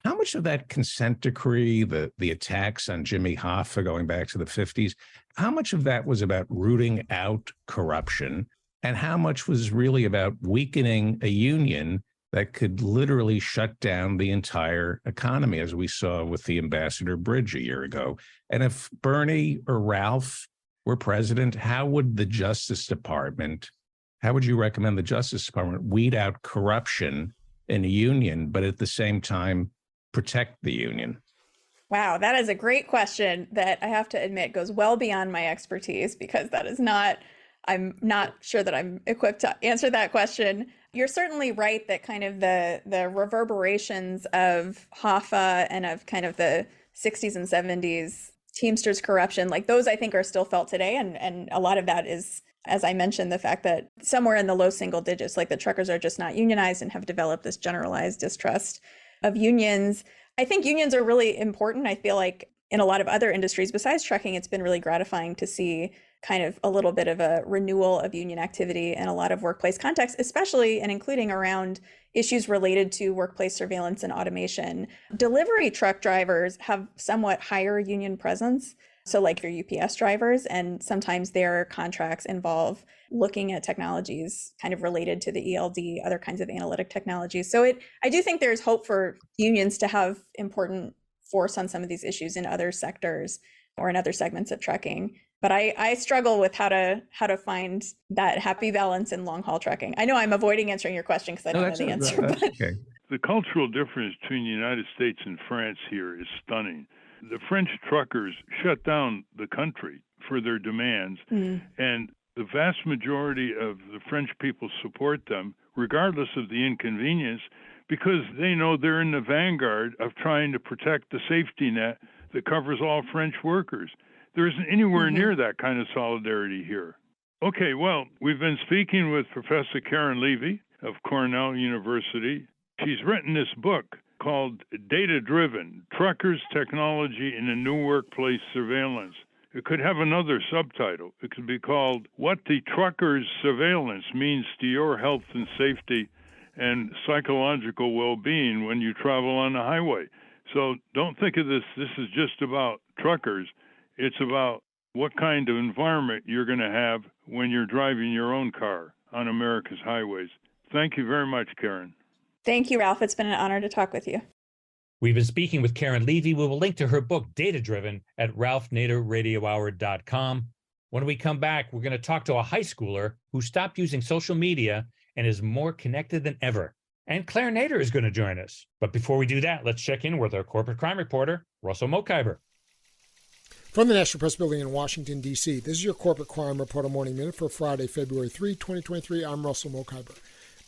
C: How much of that consent decree, the attacks on Jimmy Hoffa going back to the 50s, how much of that was about rooting out corruption? And how much was really about weakening a union that could literally shut down the entire economy, as we saw with the Ambassador Bridge a year ago? And if Bernie or Ralph were president, how would the Justice Department, how would you recommend the Justice Department weed out corruption in a union, but at the same time protect the union?
E: Wow, that is a great question that I have to admit goes well beyond my expertise because I'm not sure that I'm equipped to answer that question. You're certainly right that kind of the reverberations of Hoffa and of kind of the 60s and 70s Teamsters corruption, like those I think are still felt today. And a lot of that is, as I mentioned, the fact that somewhere in the low single digits, like the truckers are just not unionized and have developed this generalized distrust of unions. I think unions are really important. I feel like in a lot of other industries besides trucking, it's been really gratifying to see kind of a little bit of a renewal of union activity in a lot of workplace contexts, especially and including around issues related to workplace surveillance and automation. Delivery truck drivers have somewhat higher union presence. So like your UPS drivers, and sometimes their contracts involve looking at technologies kind of related to the ELD, other kinds of analytic technologies. So I do think there's hope for unions to have important force on some of these issues in other sectors or in other segments of trucking. But I struggle with how to find that happy balance in long haul trucking. I know I'm avoiding answering your question because I don't know the answer.
C: That's okay.
D: The cultural difference between the United States and France here is stunning. The French truckers shut down the country for their demands, and the vast majority of the French people support them, regardless of the inconvenience, because they know they're in the vanguard of trying to protect the safety net that covers all French workers. There isn't anywhere near that kind of solidarity here. Okay, well, we've been speaking with Professor Karen Levy of Cornell University. She's written this book called Data Driven: Truckers, Technology, and a New Workplace Surveillance. It could have another subtitle. It could be called What the Trucker's Surveillance Means to Your Health and Safety and Psychological Well-Being When You Travel on the Highway. So don't think of this is just about truckers. It's about what kind of environment you're going to have when you're driving your own car on America's highways. Thank you very much, Karen.
E: Thank you, Ralph. It's been an honor to talk with you.
A: We've been speaking with Karen Levy. We will link to her book, Data Driven, at ralphnaderradiohour.com. When we come back, we're going to talk to a high schooler who stopped using social media and is more connected than ever. And Claire Nader is going to join us. But before we do that, let's check in with our corporate crime reporter, Russell Mokhiber.
F: From the National Press Building in Washington, D.C., this is your Corporate Crime Reporter Morning Minute for Friday, February 3, 2023. I'm Russell Mokhiber.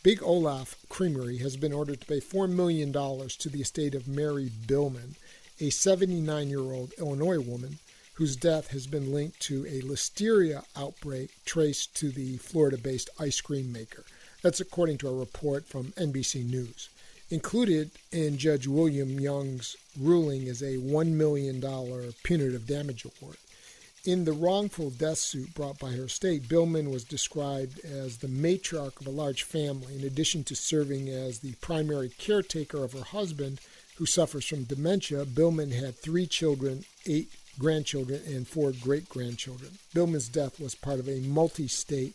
F: Big Olaf Creamery has been ordered to pay $4 million to the estate of Mary Billman, a 79-year-old Illinois woman whose death has been linked to a listeria outbreak traced to the Florida-based ice cream maker. That's according to a report from NBC News. Included in Judge William Young's ruling is a $1 million punitive damage award. In the wrongful death suit brought by her estate, Billman was described as the matriarch of a large family, in addition to serving as the primary caretaker of her husband, who suffers from dementia. Billman had 3 children, 8 grandchildren, and 4 great-grandchildren. Billman's death was part of a multi-state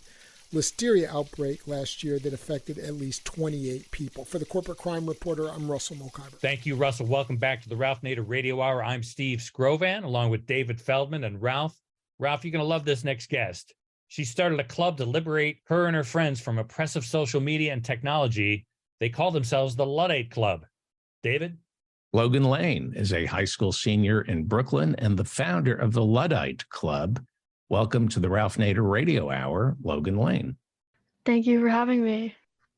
F: listeria outbreak last year that affected at least 28 people. For the Corporate Crime Reporter, I'm Russell Mokhiber.
A: Thank you, Russell. Welcome back to the Ralph Nader Radio Hour. I'm Steve Scrovan, along with David Feldman and Ralph. Ralph, you're going to love this next guest. She started a club to liberate her and her friends from oppressive social media and technology. They call themselves the Luddite Club. David?
C: Logan Lane is a high school senior in Brooklyn and the founder of the Luddite Club. Welcome to the Ralph Nader Radio Hour, Logan Lane.
G: Thank you for having me.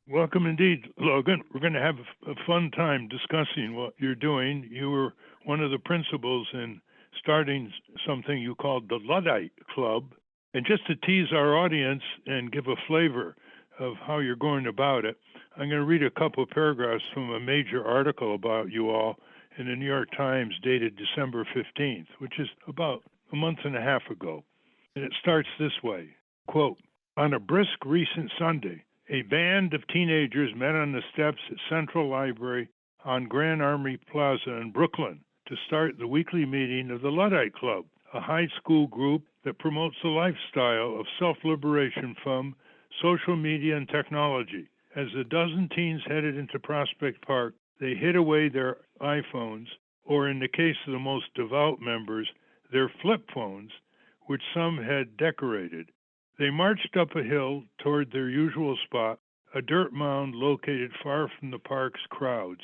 D: Welcome indeed, Logan. We're going to have a fun time discussing what you're doing. You were one of the principals in starting something you called the Luddite Club. And just to tease our audience and give a flavor of how you're going about it, I'm going to read a couple of paragraphs from a major article about you all in the New York Times dated December 15th, which is about a month and a half ago. And it starts this way, quote, "On a brisk recent Sunday, a band of teenagers met on the steps at Central Library on Grand Army Plaza in Brooklyn to start the weekly meeting of the Luddite Club, a high school group that promotes a lifestyle of self-liberation from social media and technology. As a dozen teens headed into Prospect Park, they hid away their iPhones, or in the case of the most devout members, their flip phones, which some had decorated. They marched up a hill toward their usual spot, a dirt mound located far from the park's crowds.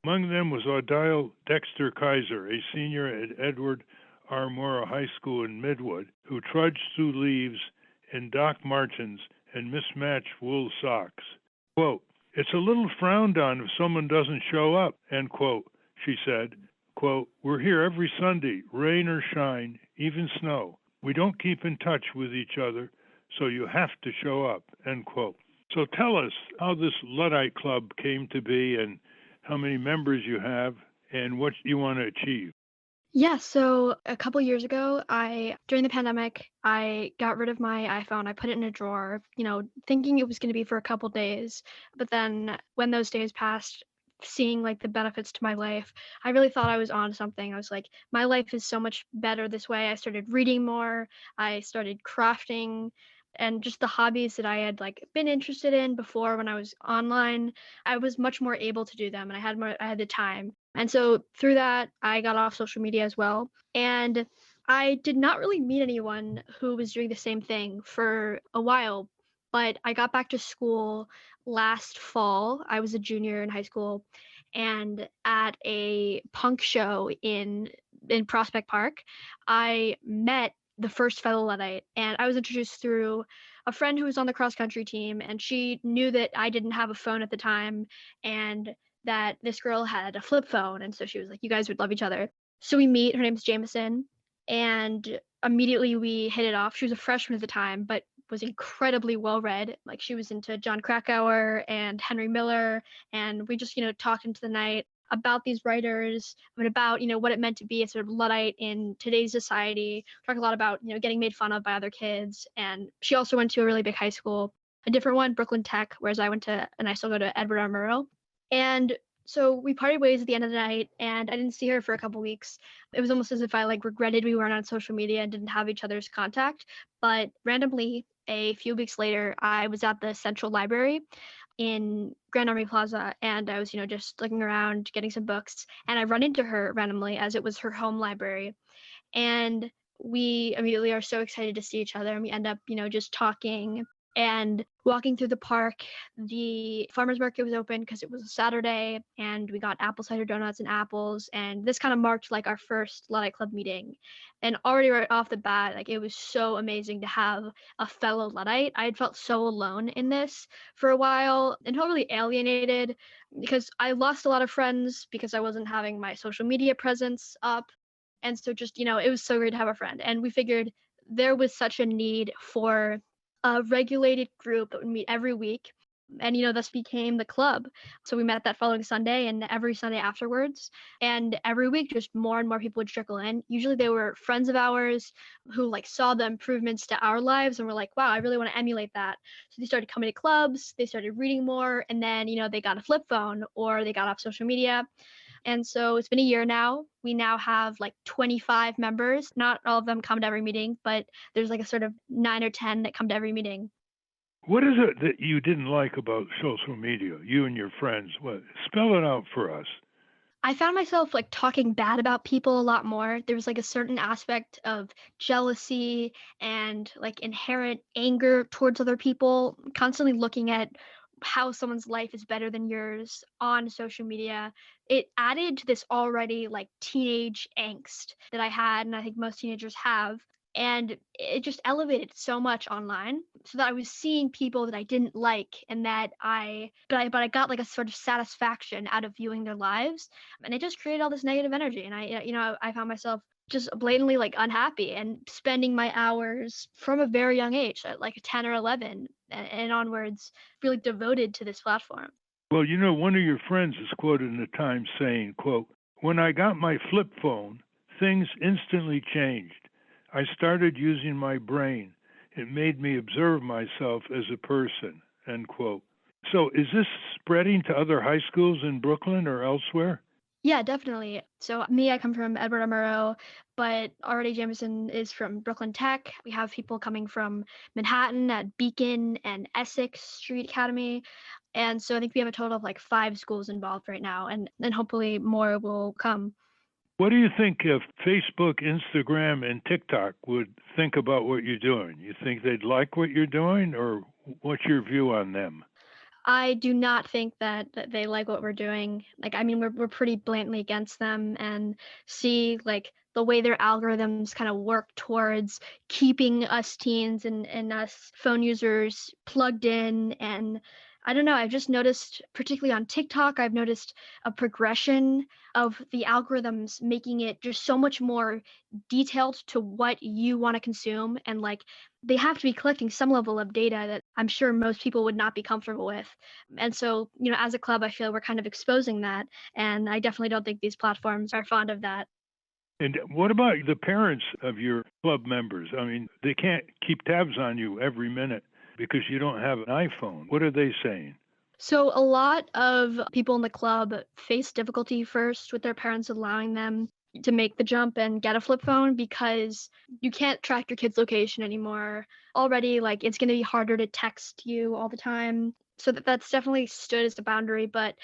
D: Among them was Odile Dexter Kaiser, a senior at Edward R. Morrow High School in Midwood, who trudged through leaves in Doc Martens and mismatched wool socks. Quote, "It's a little frowned on if someone doesn't show up," end quote, she said. Quote, "We're here every Sunday, rain or shine, even snow. We don't keep in touch with each other, so you have to show up," end quote. So tell us how this Luddite Club came to be and how many members you have and what you want to achieve.
G: Yeah, so a couple years ago, during the pandemic, I got rid of my iPhone. I put it in a drawer, thinking it was going to be for a couple days. But then when those days passed, seeing like the benefits to my life, I really thought I was on something. I was like, my life is so much better this way. I started reading more, I started crafting, and just the hobbies that I had like been interested in before when I was online, I was much more able to do them and I had the time. And so through that, I got off social media as well. And I did not really meet anyone who was doing the same thing for a while. But I got back to school last fall. I was a junior in high school, and at a punk show in Prospect Park, I met the first fellow Luddite, and I was introduced through a friend who was on the cross country team, and she knew that I didn't have a phone at the time, and that this girl had a flip phone, and so she was like, "You guys would love each other." So we meet. Her name's Jameson, and immediately we hit it off. She was a freshman at the time, but was incredibly well read. Like she was into John Krakauer and Henry Miller, and we just talked into the night about these writers and about what it meant to be a sort of Luddite in today's society. Talk a lot about getting made fun of by other kids, and she also went to a really big high school, a different one, Brooklyn Tech, whereas I went to, and I still go to Edward R. Murrow. And so we parted ways at the end of the night, and I didn't see her for a couple weeks. It was almost as if I like regretted we weren't on social media and didn't have each other's contact. But randomly, a few weeks later, I was at the Central Library in Grand Army Plaza, and I was, just looking around, getting some books, and I run into her randomly as it was her home library. And we immediately are so excited to see each other, and we end up, just talking and walking through the park. The farmers market was open because it was a Saturday, and we got apple cider donuts and apples, and this kind of marked like our first Luddite Club meeting. And already right off the bat, like it was so amazing to have a fellow Luddite. I had felt so alone in this for a while and felt really alienated because I lost a lot of friends because I wasn't having my social media presence up. And so just, it was so great to have a friend. And we figured there was such a need for a regulated group that would meet every week. And, thus became the club. So we met that following Sunday and every Sunday afterwards. And every week, just more and more people would trickle in. Usually they were friends of ours who like saw the improvements to our lives and were like, wow, I really want to emulate that. So they started coming to clubs, they started reading more, and then, they got a flip phone or they got off social media. And so it's been a year now. We now have like 25 members. Not all of them come to every meeting, but there's like a sort of 9 or 10 that come to every meeting.
D: What is it that you didn't like about social media, you and your friends? What? Spell it out for us.
G: I found myself like talking bad about people a lot more. There was like a certain aspect of jealousy and like inherent anger towards other people, constantly looking at how someone's life is better than yours on social media. It added to this already like teenage angst that I had, and I think most teenagers have. And it just elevated so much online so that I was seeing people that I didn't like and but I got like a sort of satisfaction out of viewing their lives, and it just created all this negative energy. And I found myself just blatantly like unhappy and spending my hours from a very young age at like 10 or 11 and onwards really devoted to this platform.
D: Well, one of your friends is quoted in the Times saying, quote, "When I got my flip phone, things instantly changed. I started using my brain. It made me observe myself as a person," end quote. So is this spreading to other high schools in Brooklyn or elsewhere?
G: Yeah, definitely. So me, I come from Edward R. Murrow, but already Jameson is from Brooklyn Tech. We have people coming from Manhattan at Beacon and Essex Street Academy. And so I think we have a total of like 5 schools involved right now, and hopefully more will come.
D: What do you think if Facebook, Instagram, and TikTok would think about what you're doing? You think they'd like what you're doing, or what's your view on them?
G: I do not think that they like what we're doing. Like, I mean, we're pretty blatantly against them and see like the way their algorithms kind of work towards keeping us teens and us phone users plugged in. And I don't know, I've just noticed, particularly on TikTok, I've noticed a progression of the algorithms making it just so much more detailed to what you want to consume. And like they have to be collecting some level of data that I'm sure most people would not be comfortable with. And so, as a club, I feel we're kind of exposing that. And I definitely don't think these platforms are fond of that.
D: And what about the parents of your club members? I mean, they can't keep tabs on you every minute because you don't have an iPhone. What are they saying?
G: So a lot of people in the club face difficulty first with their parents allowing them to make the jump and get a flip phone because you can't track your kid's location anymore. Already, like it's going to be harder to text you all the time. So that's definitely stood as a boundary. But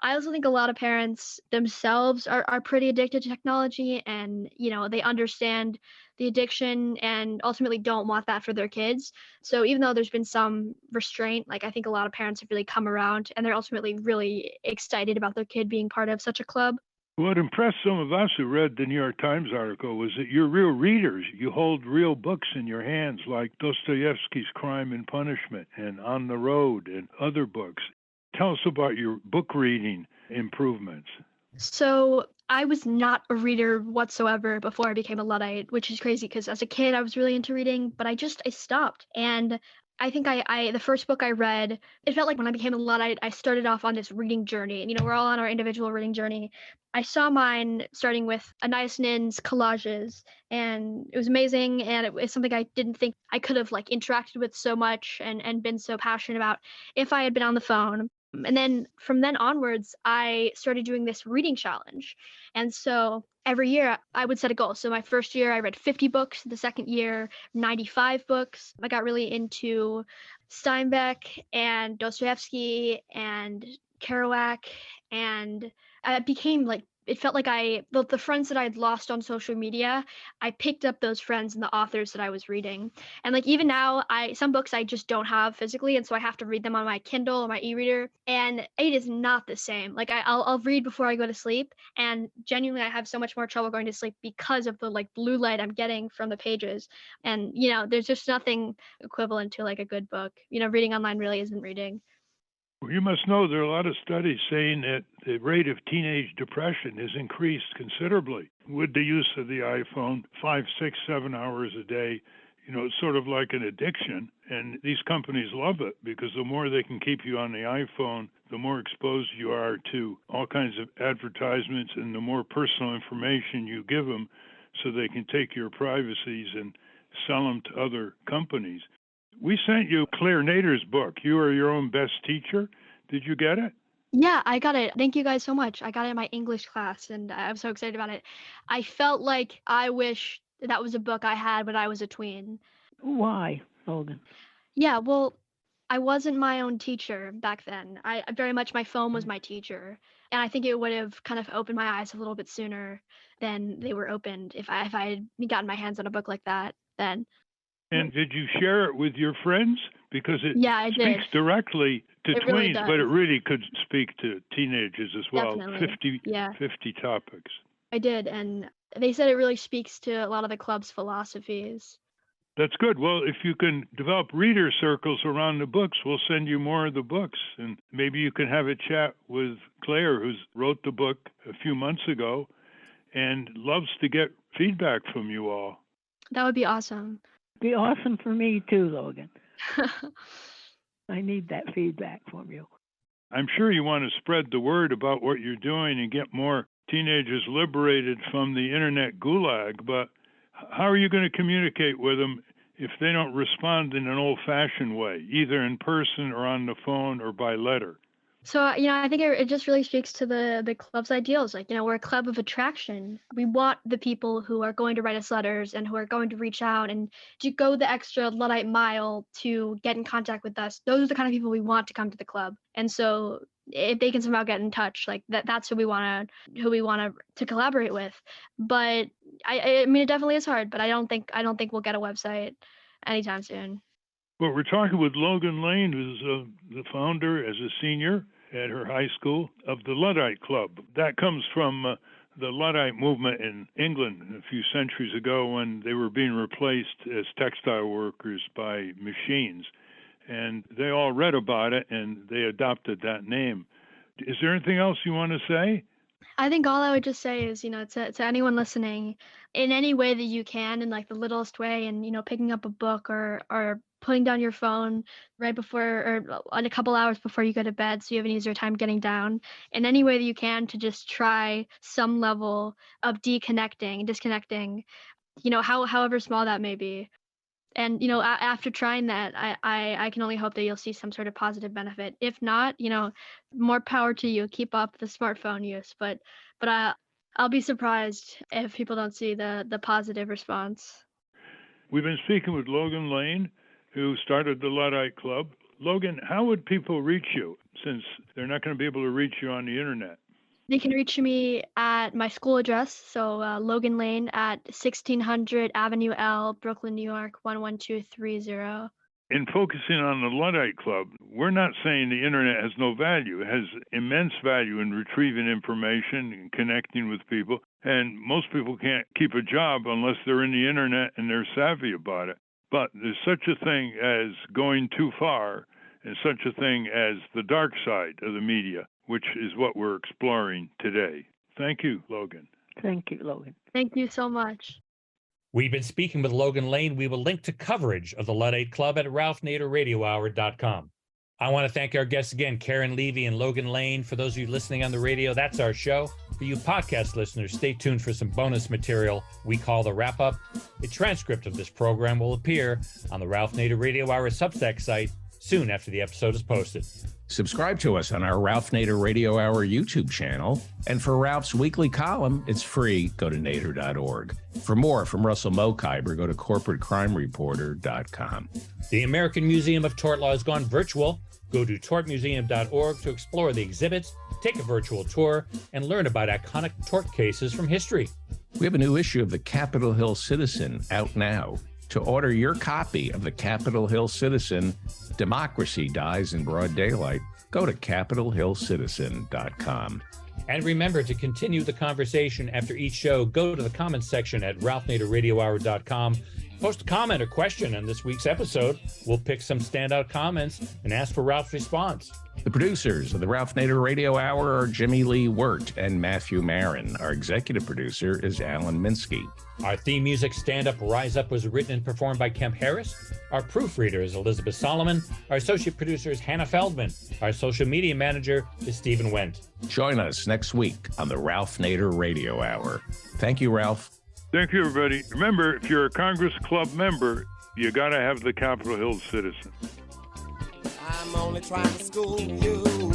G: I also think a lot of parents themselves are pretty addicted to technology and, they understand the addiction and ultimately don't want that for their kids. So even though there's been some restraint, like I think a lot of parents have really come around and they're ultimately really excited about their kid being part of such a club.
D: What impressed some of us who read the New York Times article was that you're real readers. You hold real books in your hands, like Dostoevsky's Crime and Punishment and On the Road and other books. Tell us about your book reading improvements.
G: So I was not a reader whatsoever before I became a Luddite, which is crazy because as a kid I was really into reading, but I stopped. And I think I the first book I read, it felt like when I became a Luddite, I started off on this reading journey. And we're all on our individual reading journey. I saw mine starting with Anais Nin's collages, and it was amazing. And it was something I didn't think I could have like interacted with so much and been so passionate about if I had been on the phone. And then from then onwards, I started doing this reading challenge. And so every year I would set a goal. So my first year I read 50 books, the second year 95 books. I got really into Steinbeck and Dostoevsky and Kerouac, and I became like it felt like the friends that I had lost on social media, I picked up those friends and the authors that I was reading. And like even now, I some books I just don't have physically, and so I have to read them on my Kindle or my e-reader, and it is not the same. Like I'll read before I go to sleep, and genuinely I have so much more trouble going to sleep because of the like blue light I'm getting from the pages. And there's just nothing equivalent to like a good book. Reading online really isn't reading.
D: Well, you must know there are a lot of studies saying that the rate of teenage depression has increased considerably with the use of the iPhone, 5, 6, 7 hours a day. It's sort of like an addiction, and these companies love it because the more they can keep you on the iPhone, the more exposed you are to all kinds of advertisements and the more personal information you give them so they can take your privacies and sell them to other companies. We sent you Claire Nader's book, You Are Your Own Best Teacher. Did you get it?
G: Yeah, I got it. Thank you guys so much. I got it in my English class and I'm so excited about it. I felt like I wish that was a book I had when I was a tween.
H: Why, Logan?
G: Yeah, well, I wasn't my own teacher back then. I very much my phone was my teacher. And I think it would have kind of opened my eyes a little bit sooner than they were opened if I had gotten my hands on a book like that then.
D: And did you share it with your friends? Because it
G: Yeah, I
D: speaks
G: did.
D: directly to
G: It
D: tweens,
G: really
D: but it
G: does.
D: really could speak to teenagers as well.
G: Definitely. Yeah,
D: 50 topics.
G: I did. And they said it really speaks to a lot of the club's philosophies.
D: That's good. Well, if you can develop reader circles around the books, we'll send you more of the books. And maybe you can have a chat with Claire, who's wrote the book a few months ago and loves to get feedback from you all.
G: That would be awesome.
H: Be awesome for me too, Logan. I need that feedback from you.
D: I'm sure you want to spread the word about what you're doing and get more teenagers liberated from the internet gulag, but how are you going to communicate with them if they don't respond in an old-fashioned way, either in person or on the phone or by letter?
G: So, I think it just really speaks to the club's ideals. Like, we're a club of attraction. We want the people who are going to write us letters and who are going to reach out and to go the extra Luddite mile to get in contact with us. Those are the kind of people we want to come to the club. And so if they can somehow get in touch, like that's who we want to collaborate with. But I mean, it definitely is hard, but I don't think we'll get a website anytime soon.
D: Well, we're talking with Logan Lane, who's the founder as a senior at her high school of the Luddite Club. That comes from the Luddite movement in England a few centuries ago when they were being replaced as textile workers by machines. And they all read about it and they adopted that name. Is there anything else you want to say?
G: I think all I would just say is, to anyone listening, in any way that you can, in like the littlest way, and picking up a book or putting down your phone right before or a couple hours before you go to bed so you have an easier time getting down. In any way that you can to just try some level of disconnecting, however small that may be. And after trying that, I can only hope that you'll see some sort of positive benefit. If not, more power to you. Keep up the smartphone use, but I'll be surprised if people don't see the positive response.
D: We've been speaking with Logan Lane, who started the Luddite Club. Logan, how would people reach you since they're not going to be able to reach you on the internet?
G: They can reach me at my school address, so Logan Lane at 1600 Avenue L, Brooklyn, New York, 11230.
D: In focusing on the Luddite Club, we're not saying the internet has no value. It has immense value in retrieving information and connecting with people. And most people can't keep a job unless they're in the internet and they're savvy about it. But there's such a thing as going too far and such a thing as the dark side of the media, which is what we're exploring today. Thank you, Logan.
H: Thank you, Logan.
G: Thank you so much.
A: We've been speaking with Logan Lane. We will link to coverage of the Luddite Club at RalphNaderRadioHour.com. I want to thank our guests again, Karen Levy and Logan Lane. For those of you listening on the radio, that's our show. For you podcast listeners, stay tuned for some bonus material we call the Wrap-Up. A transcript of this program will appear on the Ralph Nader Radio Hour Substack site soon after the episode is posted.
C: Subscribe to us on our Ralph Nader Radio Hour YouTube channel. And for Ralph's weekly column, it's free. Go to nader.org. For more from Russell Mokhiber, go to corporatecrimereporter.com.
A: The American Museum of Tort Law has gone virtual. Go to tortmuseum.org to explore the exhibits, take a virtual tour, and learn about iconic tort cases from history.
C: We have a new issue of the Capitol Hill Citizen out now. To order your copy of the Capitol Hill Citizen, Democracy Dies in Broad Daylight, go to capitolhillcitizen.com.
A: And remember to continue the conversation after each show. Go to the comments section at ralphnaderradiohour.com. Post a comment or question on this week's episode. We'll pick some standout comments and ask for Ralph's response.
C: The producers of the Ralph Nader Radio Hour are Jimmy Lee Wirt and Matthew Marin. Our executive producer is Alan Minsky.
A: Our theme music, Stand Up, Rise Up, was written and performed by Kemp Harris. Our proofreader is Elizabeth Solomon. Our associate producer is Hannah Feldman. Our social media manager is Stephen Wendt.
C: Join us next week on the Ralph Nader Radio Hour. Thank you, Ralph.
D: Thank you, everybody. Remember, if you're a Congress Club member, you got to have the Capitol Hill Citizen.
B: I'm only trying to school you.